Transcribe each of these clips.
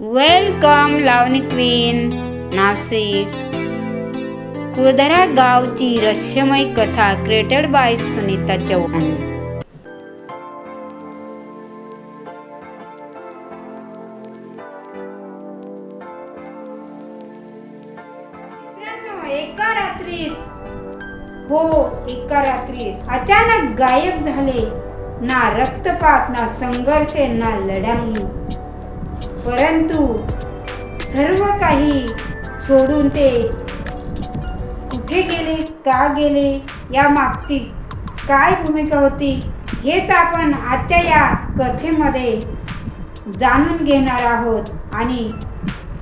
Welcome लावणी queen Nashik. कुळधरा गावची रहस्यमय कथा क्रिएटेड बाय सुनीता चव्हाण. एका रात्रीत अचानक गायब झाले. ना रक्तपात, ना संघर्ष, ना लढाई. परंतु सर्व काही सोडून ते कुठे गेले, का गेले, या मागची काय भूमिका होती, हेच आपण आजच्या या कथेमध्ये जाणून घेणार आहोत. आणि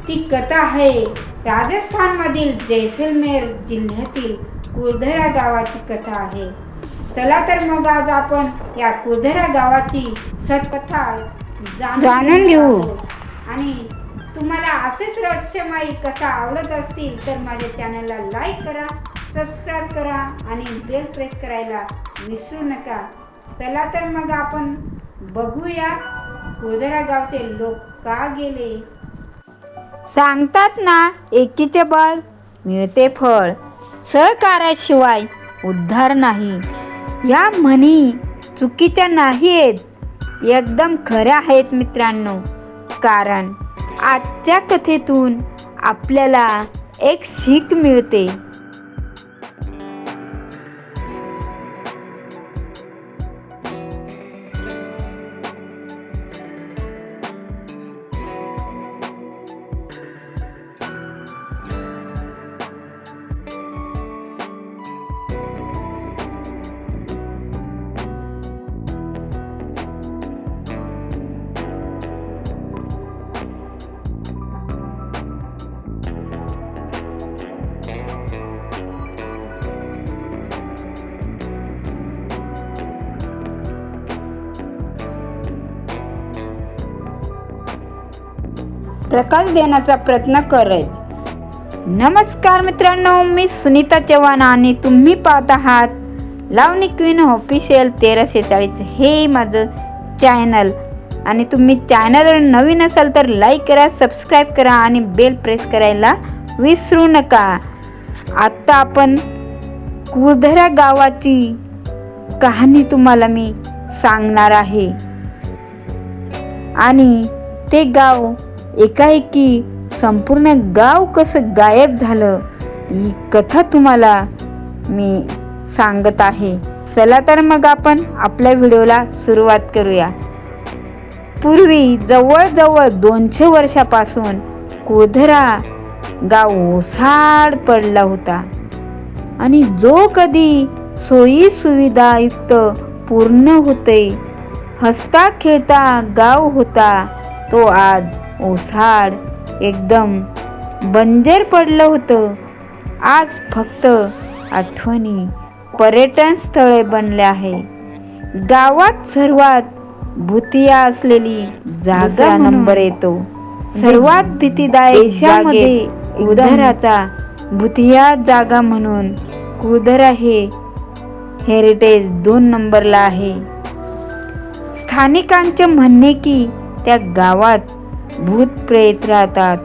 ती कथा आहे राजस्थानमधील जैसलमेर जिल्ह्यातील कुळधरा गावाची कथा आहे. चला तर मग आज आपण या कुळधरा गावाची सत्कथा जाणून घेऊ. आणि तुम्हाला असेच रहस्यमयी कथा आवडत असतील तर माझ्या चॅनलला लाईक करा, सबस्क्राईब करा आणि बेल प्रेस करायला विसरू नका. चला तर मग आपण बघूया कुळधरा गावचे लोक का गेले. सांगतात ना, एकीचे बळ मिळते फळ, सहकार्याशिवाय उद्धार नाही. या म्हणी चुकीच्या नाहीत, एकदम खऱ्या आहेत मित्रांनो. कारण आजच्या कथेतून आपल्याला एक शिक मिळते. प्रकाश देण्याचा प्रयत्न करेल. नमस्कार मित्रांनो, मी सुनीता चव्हाण आणि तुम्ही पाहत आहात लावणी क्वीन ऑफिशियल 1340. हे माझं चॅनल. आणि तुम्ही चॅनलवर नवीन असाल तर लाईक करा, सबस्क्राईब करा आणि बेल प्रेस करायला विसरू नका. आता आपण कुळधरा गावाची कहाणी तुम्हाला मी सांगणार आहे. आणि ते गाव एकाएकी संपूर्ण गाव कसं गायब झालं, ही कथा तुम्हाला मी सांगत आहे. चला तर मग आपण आपल्या व्हिडिओला सुरुवात करूया. पूर्वी जवळजवळ 200 वर्षापासून कुळधरा गाव ओसाड पडला होता. आणि जो कधी सोयी सुविधायुक्त पूर्ण होते, हसता खेळता गाव होता, तो आज ओसाड एकदम बंजर पडलं होतं. आज फक्त आठवणी, पर्यटन स्थळे बनले आहे. गावात सर्वात भूतिया असलेली जागा नंबर येतो. सर्वात भीतीदायक देशामध्ये कुळधराचा भूतिया जागा म्हणून कुळधरा हे हेरिटेज 2 नंबरला आहे. स्थानिकांचे म्हणणे की त्या गावात भूत प्रेत राहतात.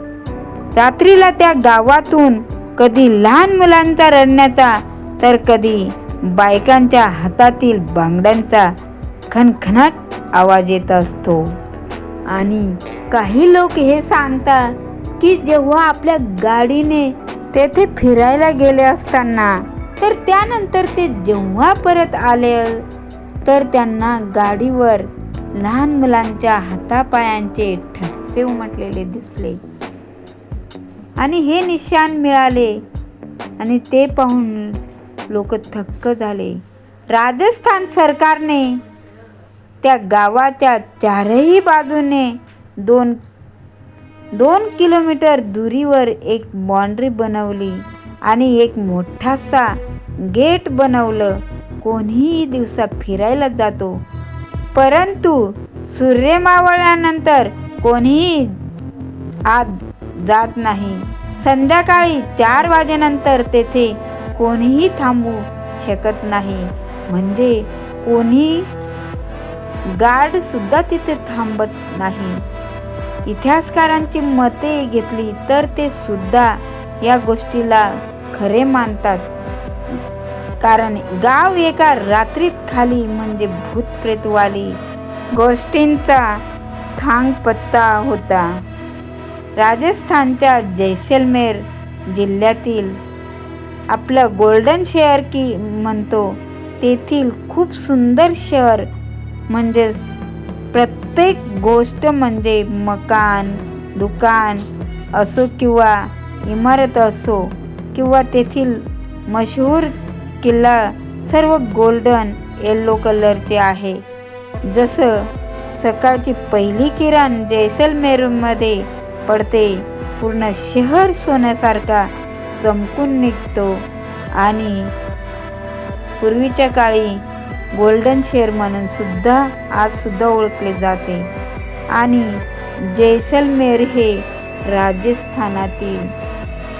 रात्रीला त्या गावातून कधी लहान मुलांचा रडण्याचा तर कधी बायकांच्या हातातील बांगड्यांचा खणखणाट आवाज येत असतो. आणि काही लोक हे सांगतात की जेव्हा आपल्या गाडीने तेथे फिरायला गेले असताना, तर त्यानंतर ते जेव्हा परत आले तर त्यांना गाडीवर लहान मुलांच्या हातापायांचे ठसे उमटलेले दिसले. आणि हे निशाण मिळाले. आणि ते पाहून लोक थक्क झाले. राजस्थान सरकारने त्या गावाच्या चारही बाजूने 2 किलोमीटर दुरीवर एक बाउंड्री बनवली आणि एक मोठासा गेट बनवलं. कोणीही दिवसा फिरायला जातो, परंतु सूर्य मावळल्यानंतर कोणीही आत जात नाही. संध्याकाळी 4 वाजेनंतर तेथे कोणीही थांबू शकत नाही. म्हणजे कोणी गार्ड सुद्धा तिथे थांबत नाही. इतिहासकारांची मते घेतली तर ते सुद्धा या गोष्टीला खरे मानतात, कारण गाव एका रात्रीत खाली म्हणजे भूतप्रेतवाली गोष्टींचा थांगपत्ता होता. राजस्थानच्या जैसलमेर जिल्ह्यातील आपलं गोल्डन शहर की म्हणतो, तेथील खूप सुंदर शहर म्हणजेच प्रत्येक गोष्ट म्हणजे मकान, दुकान असो किंवा इमारत असो किंवा तेथील मशहूर किल्ला सर्व गोल्डन येलो कलरचे आहे. जसं सकाळची पहिली किरण जैसलमेरमध्ये पडते, पूर्ण शहर सोन्यासारखा चमकून निघतो आणि पूर्वीच्या काळी गोल्डन शहर म्हणून सुद्धा आज सुद्धा ओळखले जाते. आणि जैसलमेर हे राजस्थानातील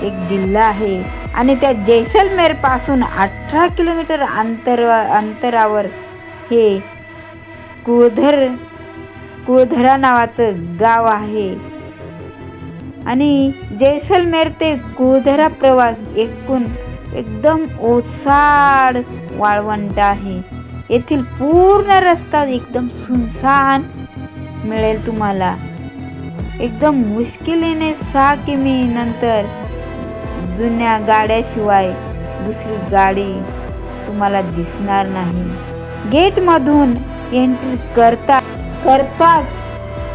एक जिल्हा आहे आणि त्या जैसलमेर पासून 18 किलोमीटर अंतरावर हे कुळधरा नावाचं गाव आहे. आणि जैसलमेर ते कुळधरा प्रवास एकूण एकदम ओसाड वाळवंट आहे. येथील पूर्ण रस्ता एकदम सुनसान मिळेल तुम्हाला. एकदम मुश्किलीने 6 किमी नंतर जुन्या गाड्याशिवाय दुसरी गाडी तुम्हाला दिसणार नाही. गेटमधून एंट्री करताच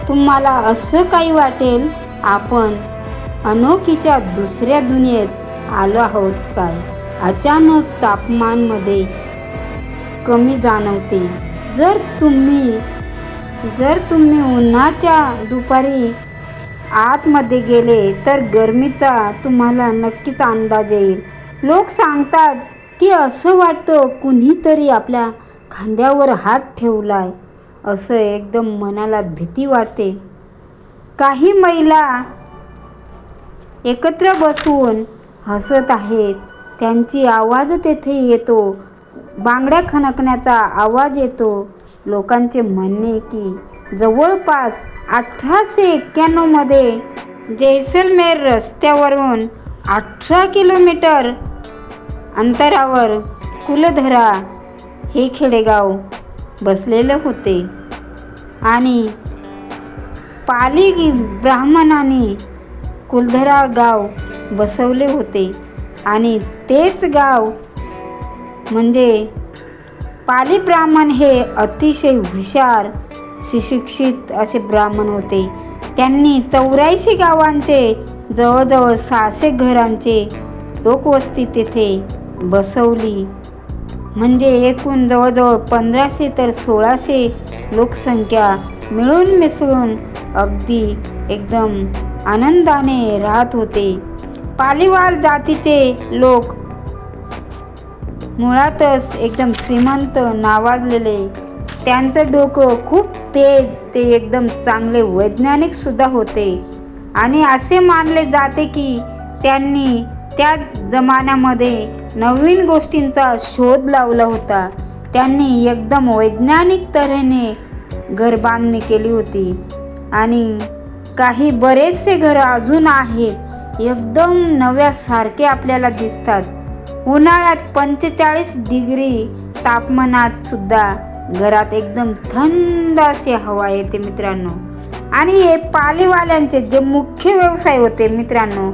तुम्हाला असं काही वाटेल आपण अनोखीच्या दुसऱ्या दुनियेत आलो आहोत काय. अचानक तापमानमध्ये कमी जाणवते. जर तुम्ही उन्हाच्या दुपारी आतमध्ये गेले तर गरमीचा तुम्हाला नक्कीच अंदाज येईल. लोक सांगतात की असं वाटतं कुणीतरी आपल्या खांद्यावर हात ठेवलाय, असं एकदम मनाला भीती वाटते. काही महिला एकत्र बसून हसत आहेत, त्यांची आवाज तेथे येतो, बांगड्या खणकण्याचा आवाज येतो. लोकांचे म्हणणे की जवळपास 1891 मध्ये जैसलमेर रस्त्यावरून 18 किलोमीटर अंतरावर कुळधरा हे खेडेगाव बसलेले होते आणि पाली ब्राह्मणांनी कुळधरा गाव बसवले होते. आणि तेच गाव म्हणजे पाली ब्राह्मण हे अतिशय हुशार सुशिक्षित असे ब्राह्मण होते. त्यांनी 84 गावांचे जवळजवळ 600 घरांचे लोकवस्ती तेथे बसवली. म्हणजे एकूण जवळजवळ 1500 तर 1600 लोकसंख्या मिळून मिसळून अगदी एकदम आनंदाने राहत होते. पालीवाल जातीचे लोक मुळातच एकदम श्रीमंत नावाजलेले. त्यांचं डोकं खूप तेज, ते एकदम चांगले वैज्ञानिक सुद्धा होते. आणि असे मानले जाते की त्यांनी त्या जमान्यामध्ये नवीन गोष्टींचा शोध लावला होता. त्यांनी एकदम वैज्ञानिक तऱ्हेने घरबांधणी केली होती. आणि काही बरेचसे घर अजून आहेत, एकदम नव्यासारखे आपल्याला दिसतात. उन्हाळ्यात 45 डिग्री तापमानात सुद्धा घरात एकदम थंड अशी हवा येते मित्रांनो. आणि हे पालीवाल्यांचे जे मुख्य व्यवसाय होते मित्रांनो,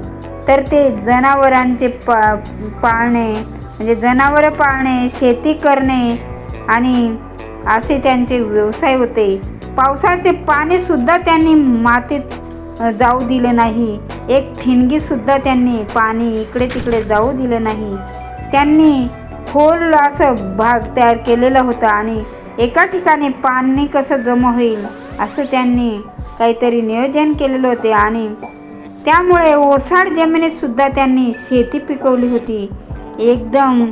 तर ते जनावरांचे पाळणे म्हणजे जनावरं पाळणे, शेती करणे आणि असे त्यांचे व्यवसाय होते. पावसाचे पाणी सुद्धा त्यांनी मातीत जाऊ दिले नाही. एक ठिणगी सुद्धा त्यांनी पाणी इकडे तिकडे जाऊ दिलं नाही. त्यांनी खोल असं भाग तयार केलेला होता आणि एका ठिकाणी पाणी कसं जमा होईल असं त्यांनी काहीतरी नियोजन केलेलं होते. आणि त्यामुळे ओसाड जमिनीत सुद्धा त्यांनी शेती पिकवली होती. एकदम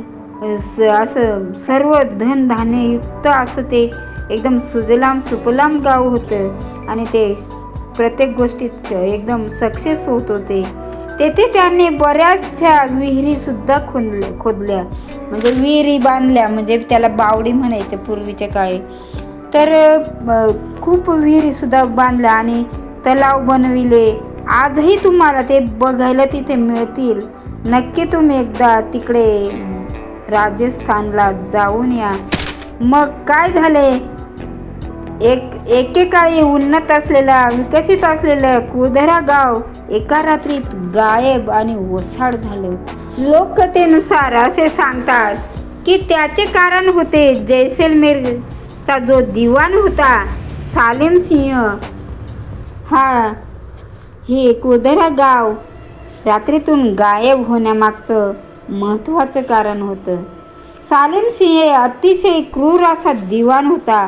असं सर्व धनधान्ययुक्त असं ते एकदम सुजलाम सुफलाम गाव होतं आणि ते प्रत्येक गोष्टीत एकदम सक्सेस होत होते. तेथे त्यांनी बऱ्याचशा विहिरी सुद्धा खोदल्या म्हणजे विहिरी बांधल्या, म्हणजे त्याला बावडी म्हणायचे पूर्वीच्या काळी. तर खूप विहिरी सुद्धा बांधल्या आणि तलाव बनविले. आजही तुम्हाला ते बघायला तिथे मिळतील. नक्की तुम्ही एकदा तिकडे राजस्थानला जाऊन या. मग काय झाले, एकेकाळी उन्नत असलेला विकसित असलेलं कुळधरा गाव एका रात्रीत गायब आणि ओसाड झालं. लोककथेनुसार असे सांगतात की त्याचे कारण होते जैसलमेरचा जो दिवाण होता सालेम सिंह. हे कुळधरा गाव रात्रीतून गायब होण्यामागचं महत्त्वाचं कारण होतं. सालेम सिंह अतिशय क्रूर असा दिवाण होता.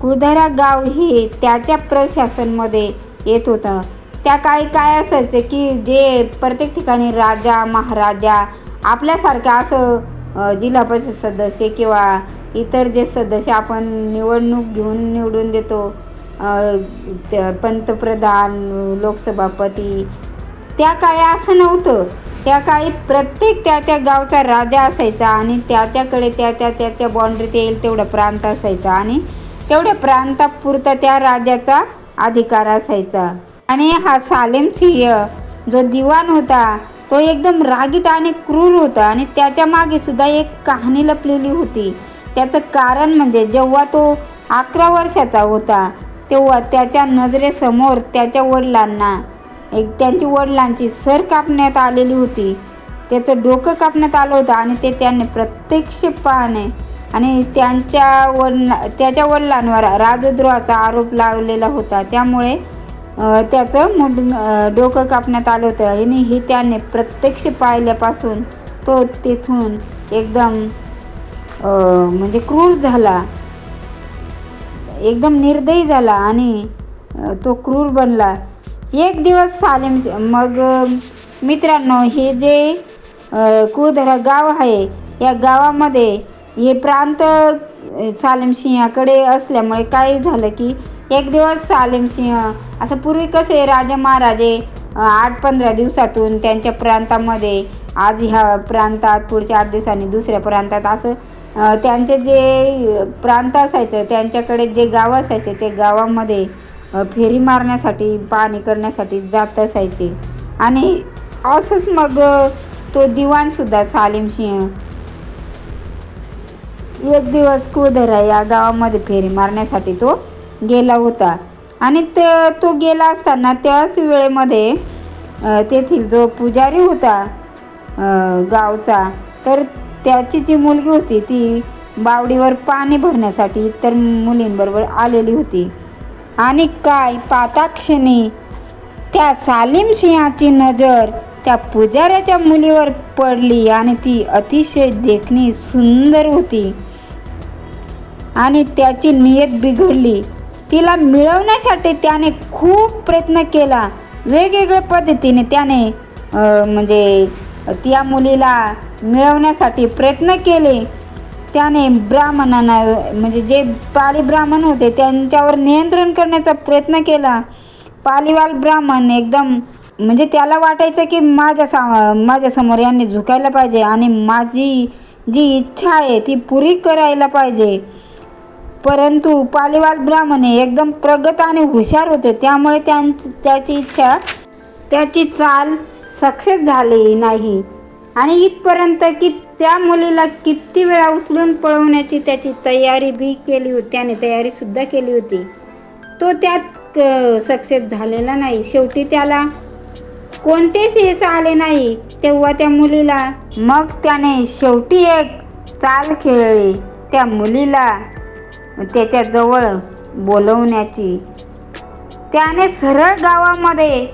कुळधरा गाव हे त्याच्या प्रशासनामध्ये येत होतं. त्या काळी काय असायचं की जे प्रत्येक ठिकाणी राजा महाराजा आपल्यासारखं असं जिल्हा परिषद सदस्य किंवा इतर जे सदस्य आपण निवडणूक घेऊन निवडून देतो, पंतप्रधान लोकसभापती, त्या काळी असं नव्हतं. त्या काळी प्रत्येक त्या गावचा राजा असायचा आणि त्याच्याकडे त्याच्या बाँड्रीत येईल तेवढा प्रांत असायचा आणि तेवढ्या प्रांतापुरता त्या राजाचा अधिकार असायचा. आणि हा सालेम सिंह जो दिवाण होता तो एकदम रागीट आणि क्रूर होता. आणि त्याच्या मागे सुद्धा एक कहाणी लपलेली होती. त्याचं कारण म्हणजे जेव्हा तो 11 वर्षाचा होता तेव्हा त्याच्या नजरेसमोर त्याच्या त्यांची वडिलांची सर कापण्यात आलेली होती. त्याचं डोकं कापण्यात आलं होतं आणि ते त्याने प्रत्यक्ष पाहणे आणि त्याच्या वडिलांवर राजद्रोहाचा आरोप लावलेला होता. त्यामुळे त्याचं डोकं कापण्यात आलं होतं आणि हे त्याने प्रत्यक्ष पाहिल्यापासून तो तिथून एकदम म्हणजे क्रूर झाला, एकदम निर्दयी झाला आणि तो क्रूर बनला. एक दिवस सालेम मग मित्रांनो, हे जे कुळधरा गाव आहे या गावामध्ये हे प्रांत सालेम सिंहाकडे असल्यामुळे काय झालं की एक दिवस सालेम सिंह असं पूर्वी कसे राजा महाराजे 8-15 दिवसातून त्यांच्या प्रांतामध्ये, आज ह्या प्रांतात पुढच्या 8 दिवसांनी दुसऱ्या प्रांतात, असं त्यांचे जे प्रांत असायचं त्यांच्याकडे जे गाव असायचे ते गावामध्ये फेरी मारण्यासाठी पाहणी करण्यासाठी जात असायचे. आणि असंच मग तो दिवाणसुद्धा सालेम सिंह एक दिवस कुळधरा या गावामध्ये फेरी मारण्यासाठी तो गेला होता. आणि तो गेला असताना त्याच वेळेमध्ये तेथील जो पुजारी होता गावचा, तर त्याची जी मुलगी होती ती बावडीवर पाणी भरण्यासाठी इतर मुलींबरोबर आलेली होती. आणि काय पाहताक्षणी त्या सालेम सिंहाची नजर त्या पुजाऱ्याच्या मुलीवर पडली आणि ती अतिशय देखणी सुंदर होती आणि त्याची नियत बिघडली. तिला मिळवण्यासाठी त्याने खूप प्रयत्न केला. वेगवेगळ्या पद्धतीने त्याने म्हणजे त्या मुलीला मिळवण्यासाठी प्रयत्न केले. त्याने ब्राह्मणांना म्हणजे जे पाली ब्राह्मण होते त्यांच्यावर नियंत्रण करण्याचा प्रयत्न केला. पालीवाल ब्राह्मण एकदम म्हणजे त्याला वाटायचं की माझ्यासमोर यांनी झुकायला पाहिजे आणि माझी जी इच्छा आहे ती पुरी करायला पाहिजे. परंतु पालीवाल ब्राह्मण एकदम प्रगत आणि हुशार होते, त्यामुळे त्याची इच्छा, त्याची चाल सक्सेस झाली नाही. आणि इथपर्यंत की त्या मुलीला किती वेळा उचलून पळवण्याची त्याची तयारी बी केली होती, त्याने तयारीसुद्धा केली होती. तो त्यात सक्सेस झालेला नाही. शेवटी त्याला कोणतेच यश आले नाही. तेव्हा त्या मुलीला मग त्याने शेवटी एक चाल खेळली. त्या मुलीला त्याच्याजवळ बोलवण्याची. त्याने सरळ गावामध्ये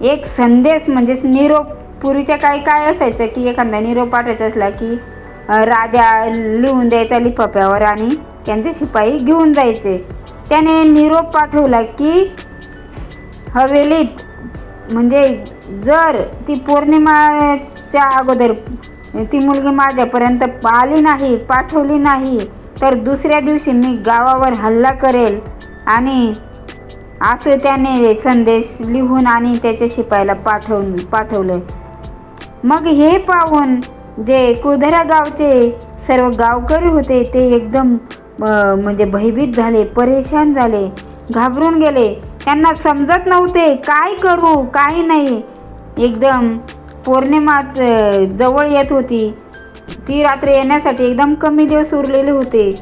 एक संदेश म्हणजेच निरोप, पूर्वीच्या काळी काय असायचं की एखादा निरोप पाठवायचा असला की राजा लिहून द्यायचा लिफाफ्यावर आणि त्यांचे शिपाई घेऊन जायचे. त्याने निरोप पाठवला की हवेलीत म्हणजे जर ती पौर्णिमाच्या अगोदर ती मुलगी माझ्यापर्यंत पाठवली नाही तर दुसऱ्या दिवशी मी गावावर हल्ला करेल. आणि असे त्याने संदेश लिहून आणि त्याच्या शिपायाला पाठवलं. मग हे पाहून जे कुळधरा गावचे सर्व गावकरी होते ते एकदम म्हणजे भयभीत झाले, परेशान झाले, घाबरून गेले. त्यांना समजत नव्हते काय करू काय नाही. एकदम पौर्णिमा जवळ येत होती. ती रात्र येण्यासाठी एकदम कमी दिवस उरलेले होते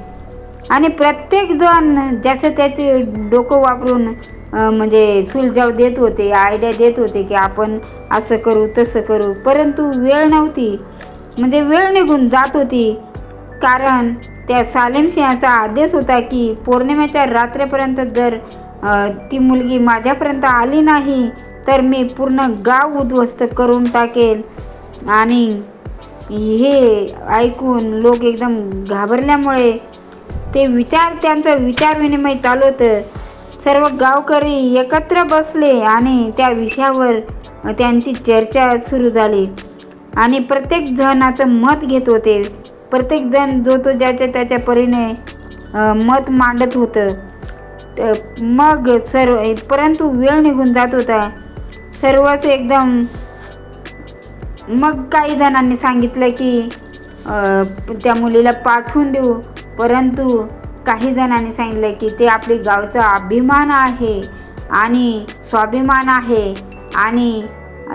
आणि प्रत्येक जण ज्याचं त्याचे डोकं वापरून म्हणजे सुलझाव देत होते, आयडिया देत होते की आपण असं करू तसं करू. परंतु वेळ नव्हती, म्हणजे वेळ निघून जात होती. कारण त्या सालेम सिंहाचा आदेश होता की पौर्णिमेच्या रात्रीपर्यंत जर ती मुलगी माझ्यापर्यंत आली नाही तर मी पूर्ण गाव उद्ध्वस्त करून टाकेल. आणि हे ऐकून लोक एकदम घाबरल्यामुळे त्यांचं विचारविनिमय चालू होतं. सर्व गावकरी एकत्र बसले आणि त्या विषयावर त्यांची चर्चा सुरू झाली आणि प्रत्येक जणाचं मत घेत होते. प्रत्येक जण जो तो ज्याच्या त्याच्या परीने मत मांडत होतं. मग परंतु वेळ निघून जात होता. सर्वच एकदम मग काही जणांनी सांगितलं की त्या मुलीला पाठवून देऊ. परंतु काही जणांनी सांगितलं की ते आपली गावचा अभिमान आहे आणि स्वाभिमान आहे आणि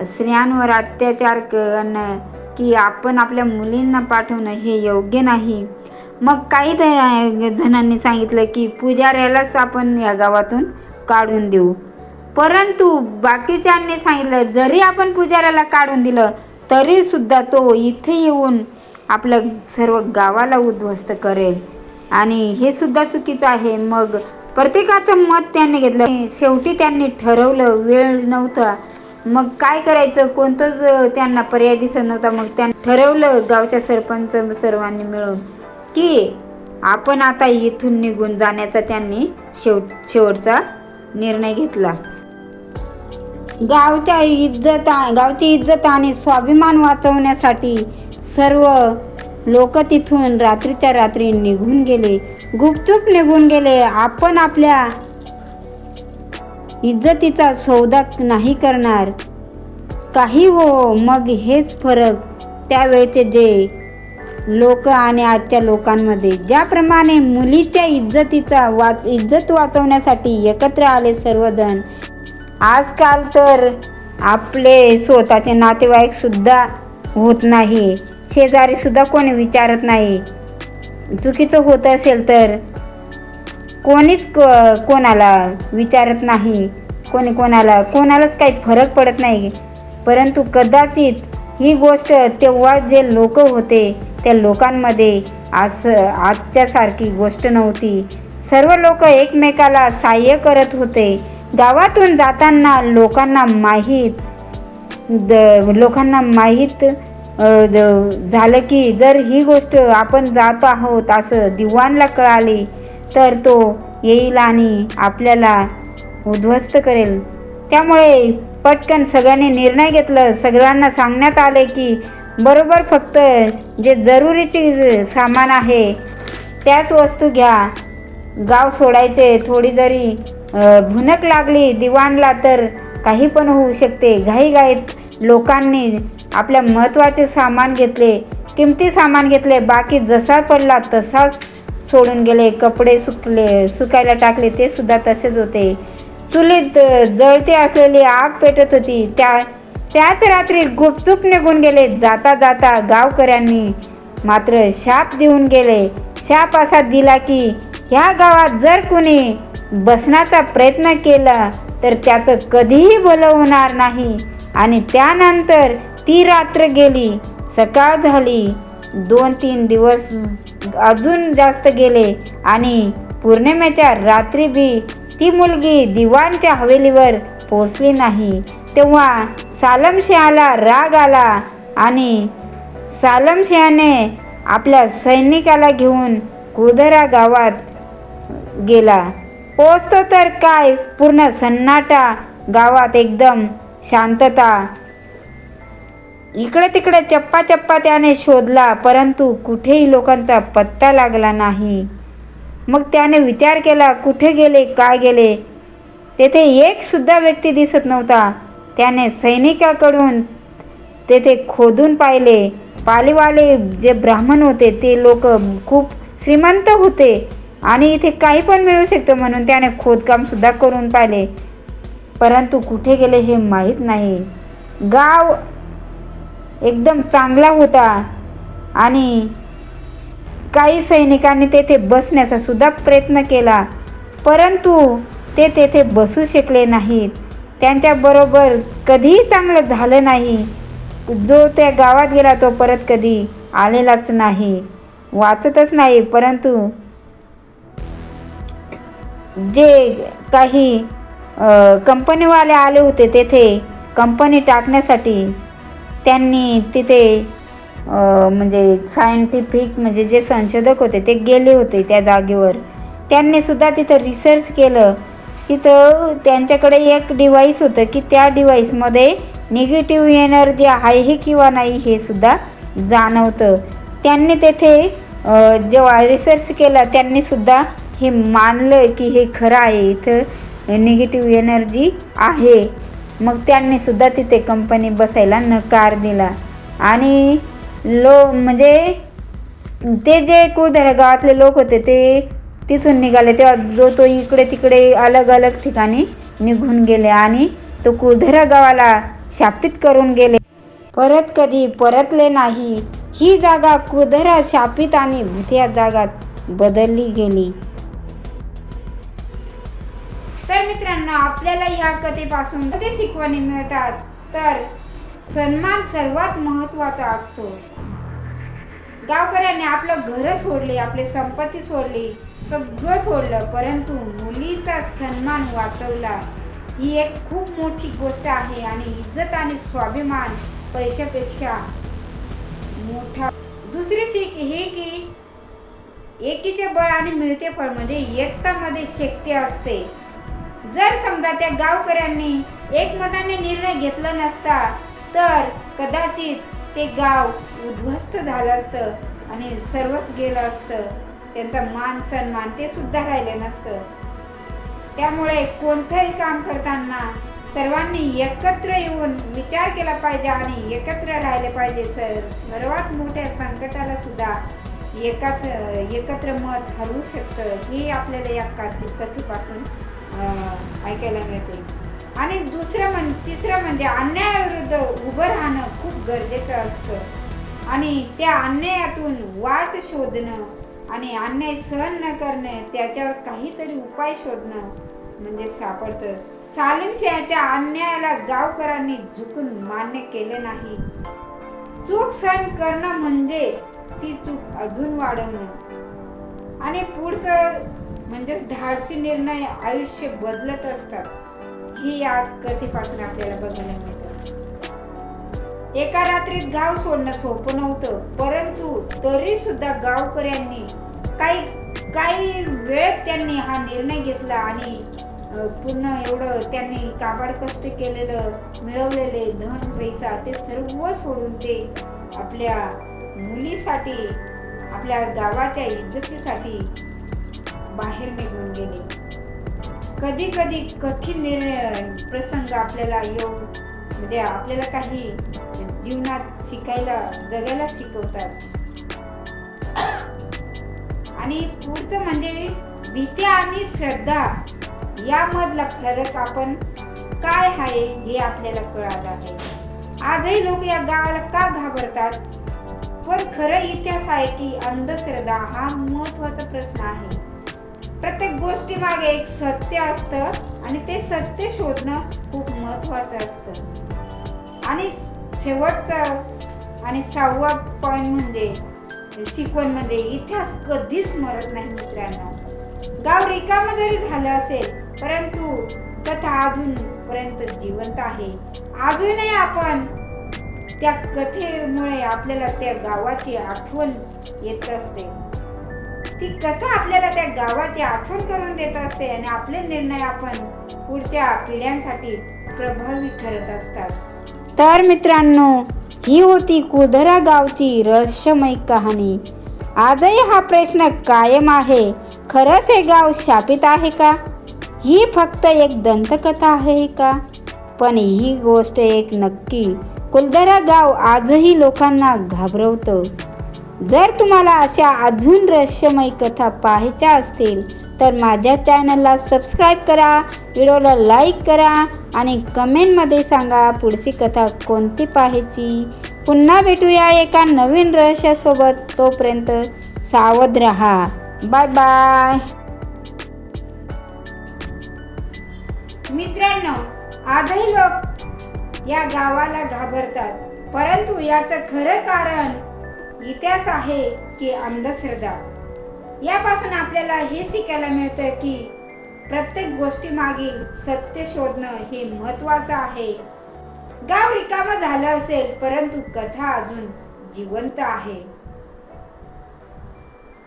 स्त्रियांवर अत्याचार करणं की आपण आपल्या मुलींना पाठवणं हे योग्य नाही. मग काही जणांनी सांगितलं की पुजाऱ्यालाच आपण या गावातून काढून देऊ. परंतु बाकीच्यांनी सांगितलं जरी आपण पुजाऱ्याला काढून दिलं तरीसुद्धा तो इथे येऊन आपलं सर्व गावाला उद्ध्वस्त करेल आणि हे सुद्धा चुकीचं आहे. मग प्रत्येकाचं मत त्यांनी घेतलं. शेवटी त्यांनी ठरवलं, वेळ नव्हता, मग काय करायचं कोणतंच त्यांना पर्याय दिसत नव्हता. मग त्यांनी ठरवलं गावच्या सरपंच सर्वांनी मिळून की आपण आता इथून निघून जाण्याचा त्यांनी शेवटचा निर्णय घेतला. गावची इज्जत आणि स्वाभिमान वाचवण्यासाठी सर्व लोक तिथून रात्रीच्या रात्री निघून गेले, गुपचूप निघून गेले. आपण आपल्या इज्जतीचा सौदा नाही करणार. काही हो, मग हेच फरक त्यावेळचे जे लोक आणि आजच्या लोकांमध्ये. ज्याप्रमाणे मुलीच्या इज्जत वाचवण्यासाठी एकत्र आले सर्वजण, आजकाल तर आपले स्वतःचे नातेवाईक सुद्धा होत नाही, शेजारी सुद्धा कोणी विचारत नाही. चुकीचं होत असेल तर कोणीच कोणाला विचारत नाही, कोणालाच काही फरक पडत नाही. परंतु कदाचित ही गोष्ट तेव्हा जे लोक होते त्या लोकांमध्ये आजच्यासारखी गोष्ट नव्हती. सर्व लोक एकमेकाला सहाय्य करत होते. गावातून जाताना लोकांना माहीत झालं की जर ही गोष्ट आपण जात आहोत असं दिवाणला कळाली तर तो येईल आणि आपल्याला उद्ध्वस्त करेल. त्यामुळे पटकन सगळ्यांनी निर्णय घेतला. सगळ्यांना सांगण्यात आले की बरोबर फक्त जे जरुरीचे सामान आहे त्याच वस्तू घ्या, गाव सोडायचे. थोडी जरी भुनक लागली दिवाणला तर काही पण होऊ शकते. घाईघाईत लोकांनी आपल्या महत्त्वाचे सामान घेतले, किमती सामान घेतले, बाकी जसा पडला तसाच सोडून गेले. कपडे सुकायला टाकले ते सुद्धा तसेच होते. चुलीत जळते असलेली आग पेटत होती. त्याच रात्री गुपचूप निघून गेले. जाता जाता गावकऱ्यांनी मात्र शाप देऊन गेले. शाप असा दिला की ह्या गावात जर कुणी बसण्याचा प्रयत्न केला तर त्याचं कधीही भलं होणार नाही. आणि त्यानंतर ती रात्र गेली, सकाळ झाली, 2-3 दिवस अजून जास्त गेले आणि पौर्णिमेच्या रात्री बी ती मुलगी दिवाणच्या हवेलीवर पोचली नाही. तेव्हा सालमसिंहाला राग आला आणि सालमसिंहाने आपल्या सैनिकाला घेऊन कुदरा गावात गेला. पोचतो तर काय, पूर्ण सन्नाटा, गावात एकदम शांतता. इकडे तिकडे चप्पा त्याने शोधला परंतु कुठेही लोकांचा पत्ता लागला नाही. मग त्याने विचार केला कुठे गेले, काय गेले. तेथे एक सुद्धा व्यक्ती दिसत नव्हता. त्याने सैनिकाकडून तेथे खोदून पाहिले. पालीवाले जे ब्राह्मण होते ते लोक खूप श्रीमंत होते आणि इथे काही पण मिळू शकतं म्हणून त्याने खोदकाम सुद्धा करून पाहिले. परंतु कुठे गेले हे माहीत नाही. गाव एकदम चांगला होता आणि काही सैनिकांनी तेथे बसण्याचा सुद्धा प्रयत्न केला, परंतु ते तेथे बसू शकले नाहीत. त्यांच्याबरोबर कधीही चांगलं झालं नाही. जो त्या गावात गेला तो परत कधी आलेलाच नाही, वाचतच नाही. परंतु जे काही कंपनीवाले आले होते तेथे कंपनी टाकण्यासाठी, त्यांनी तिथे म्हणजे सायंटिफिक म्हणजे जे संशोधक होते ते गेले होते त्या जागेवर. त्यांनी सुद्धा तिथं रिसर्च केलं. तिथं त्यांच्याकडे एक डिव्हाइस होतं की त्या डिव्हाइसमध्ये निगेटिव्ह एनर्जी आहे किंवा नाही हे सुद्धा जाणवतं. त्यांनी तेथे जेव्हा रिसर्च केला त्यांनी सुद्धा हे मानलं की हे खरं आहे, इथं निगेटिव्ह एनर्जी आहे. मग त्यांनी सुद्धा तिथे कंपनी बसायला नकार दिला. आणि म्हणजे ते जे कुळधरा गावातले लोक होते ते तिथून निघाले तेव्हा तो इकडे तिकडे अलग अलग ठिकाणी निघून गेले आणि तो कुळधरा गावाला शापित करून गेले, परत कधी परतले नाही. ही जागा कुळधरा शापित आणि भूतिया जागात बदलली गेली. तर मित्रांनो, आपल्याला ह्या कथेपासून कधी शिकवणी मिळतात, तर सन्मान सर्वात महत्त्वाचा असतो. गावकऱ्यांनी आपलं घर सोडले, आपली संपत्ती सोडली, सगळं सोडलं, परंतु मुलीचा सन्मान वाचवला. ही एक खूप मोठी गोष्ट आहे आणि इज्जत आणि स्वाभिमान पैशापेक्षा मोठा. दुसरी शिक ही की एकीचे बळ आणि मिळते फळ म्हणजे एकतामध्ये शक्ती असते. जर समजा त्या गावकऱ्यांनी एकमताने निर्णय घेतला नसता तर कदाचित ते गाव उद्ध्वस्त झालं असतं आणि सर्वच गेलं असतं. त्यांचा मान सन्मान ते सुद्धा राहिलं नसतं. त्यामुळे कोणतंही काम करताना सर्वांनी एकत्र येऊन विचार केला पाहिजे आणि एकत्र राहिले पाहिजे. सर्वात मोठ्या संकटाला सुद्धा एकत्र मत हरवू शकतं, हे आपल्याला या कथेपासून ऐकायला मिळते. आणि तिसरं म्हणजे अन्यायाविरुद्ध उभं राहणं खूप गरजेचं असतं आणि त्या अन्यायातून वाट शोधणं आणि अन्याय सहन न करणे, त्याच्यावर काहीतरी उपाय शोधणं म्हणजे सापडतं. सालीम शहाच्या अन्यायाला गावकऱ्यांनी झुकून मान्य केले नाही. चूक सहन करणं म्हणजे ती चूक अजून वाढवणं आणि पुढचं म्हणजेच धाडसी निर्णय आयुष्य बदलत असतात, ही या कथेपासून आपल्याला बघायला मिळतं. एका रात्रीत गाव सोडणं सोपं नव्हतं, परंतु तरी सुद्धा गावकऱ्यांनी काही वेळेत त्यांनी हा निर्णय घेतला आणि पूर्ण एवढं त्यांनी काबाड कष्ट केलेलं, मिळवलेले धन पैसा ते सर्व सोडून ते आपल्या मुलीसाठी, आपल्या गावाच्या इज्जतीसाठी बाहेर निघून गेले. कधी कधी कठीण प्रसंग आपल्याला म्हणजे आपल्याला काही जीवनात जगायला शिकवतात. आणि पुढचं म्हणजे भीती आणि श्रद्धा यामधला फरक आपण काय आहे हे आपल्याला कळालं आहे. आजही लोक या गावाला का घाबरतात, पण खरं इतिहास आहे की अंधश्रद्धा हा महत्त्वाचा प्रश्न आहे. प्रत्येक गोष्टी मागे एक सत्य असतं आणि ते सत्य शोधणं खूप महत्त्वाचं असतं. आणि शेवटचा आणि 6वा पॉइंट म्हणजे शिकवण म्हणजे इतिहास कधीच मरत नाही मित्रांनो. गाव रिकामं जरी झालं असेल परंतु कथा अजूनपर्यंत जिवंत आहे. अजूनही आपण त्या कथेमुळे आपल्याला त्या गावाची आठवण येत असते. ती कथा आपल्याला त्या गावाची आठवण करून देत असते आणि आपले निर्णय आपण पुढच्या पिढ्यांसाठी प्रभावी ठरत असतात. तर मित्रांनो, ही होती कुळधरा गावची रहस्यमय कहाणी. आजही हा प्रश्न कायम आहे, खरंच हे गाव शापित आहे का? ही फक्त एक दंतकथा आहे का? पण ही गोष्ट एक नक्की, कुळधरा गाव आजही लोकांना घाबरवतं. जर तुम्हाला अशा अजून रहस्यमय कथा पाहायच्या असतील तर माझ्या चॅनलला सबस्क्राईब करा, व्हिडिओला लाईक करा आणि कमेंटमध्ये सांगा पुढची कथा कोणती पाहायची. पुन्हा भेटूया एका नवीन रहस्यासोबत. तोपर्यंत सावध रहा. Bye bye. मित्रांनो, आजही लोक या गावाला घाबरतात, परंतु याचं खरं कारण इतिहास आहे की अंधश्रद्धा. यापासून आपल्याला हे शिकायला मिळतं की प्रत्येक गोष्टी मागील सत्य शोधणं हे महत्त्वाचं आहे. गाव रिकामं झालं असेल, परंतु कथा अजून जिवंत आहे.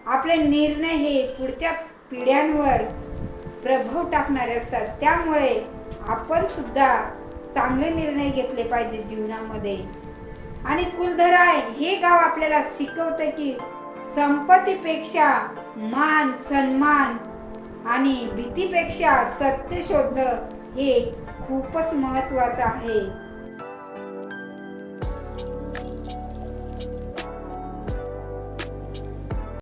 आपले निर्णय हे पुढच्या पिढ्यांवर प्रभाव टाकणारे असतात. त्यामुळे आपण सुद्धा चांगले निर्णय घेतले पाहिजे जीवनामध्ये. आणि कुलधराय हे गाव आपल्याला शिकवतं की संपत्तीपेक्षा मान, सन्मान आणि भीतीपेक्षा सत्य शोधणं हे खूपच महत्त्वाचं आहे.